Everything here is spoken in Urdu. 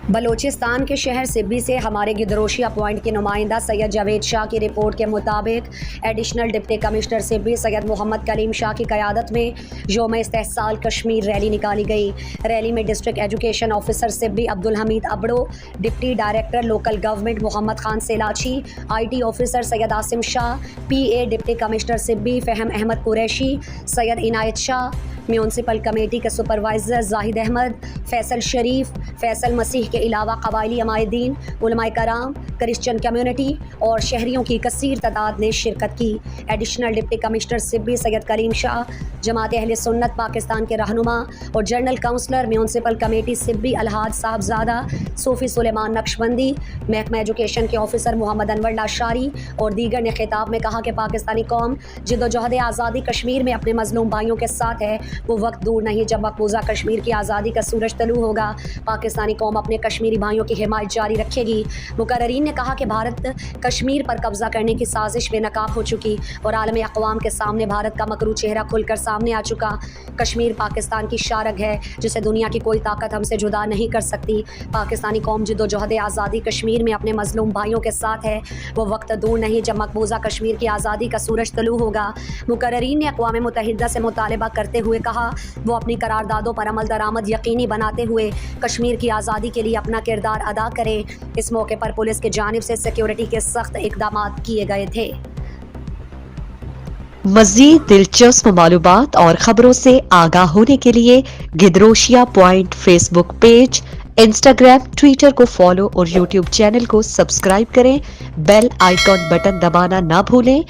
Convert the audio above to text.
بلوچستان کے شہر سبی سے ہمارے گدروشیا پوائنٹ کے نمائندہ سید جاوید شاہ کی رپورٹ کے مطابق ایڈیشنل ڈپٹی کمشنر سبی سید محمد کلیم شاہ کی قیادت میں یوم استحصال کشمیر ریلی نکالی گئی۔ ریلی میں district education officer Sibi Abdul Hamid Abro, deputy director local government Muhammad Khan Selachi, IT officer Syed Asim Shah, PA deputy commissioner Sibi Fahim Ahmed Qureshi, Syed Inayat Shah, municipal committee کے سپروائزر زاہد احمد، فیصل شریف، فیصل مسیح کے علاوہ قبائلی عمائدین، علماء کرام، کرسچن کمیونٹی اور شہریوں کی کثیر تعداد نے شرکت کی۔ ایڈیشنل ڈپٹی کمشنر سبی سید کلیم شاہ، جماعت اہل سنت پاکستان کے رہنما اور جنرل کونسلر میونسپل کمیٹی سبی الحاج صاحبزادہ صوفی سلیمان نقشبندی، محکمہ ایجوکیشن کے آفیسر محمد انور لاشاری اور دیگر نے خطاب میں کہا کہ پاکستانی قوم جدوجہد آزادی کشمیر میں اپنے مظلوم بھائیوں کے ساتھ ہے۔ وہ وقت دور نہیں جب مقبوضہ کشمیر کی آزادی کا سورج طلوع ہوگا۔ پاکستانی قوم اپنے کشمیری بھائیوں کی حمایت جاری رکھے گی۔ مقررین نے کہا کہ بھارت کشمیر پر قبضہ کرنے کی سازش بے نقاب ہو چکی اور عالمی اقوام کے سامنے بھارت کا مکروہ چہرہ کھل کر سامنے آ چکا۔ کشمیر پاکستان کی شارگ ہے جسے دنیا کی کوئی طاقت ہم سے جدا نہیں کر سکتی۔ پاکستانی قوم جدوجہد آزادی کشمیر میں اپنے مظلوم بھائیوں کے ساتھ ہے۔ وہ وقت دور نہیں جب مقبوضہ کشمیر کی آزادی کا سورج طلوع ہوگا۔ مقررین نے اقوام متحدہ سے مطالبہ کرتے ہوئے کہا وہ اپنی قراردادوں پر عمل درآمد یقینی بناتے ہوئے کشمیر کی آزادی کے لیے اپنا کردار ادا کرے۔ اس موقع پر پولیس کی جانب سے سیکیورٹی کے سخت اقدامات کیے گئے تھے۔ مزید دلچسپ معلومات اور خبروں سے آگاہ ہونے کے لیے Gedrosia point Facebook page, Instagram, Twitter کو فالو اور یوٹیوب چینل کو سبسکرائب کریں۔ بیل آئیکن بٹن دبانا نہ بھولیں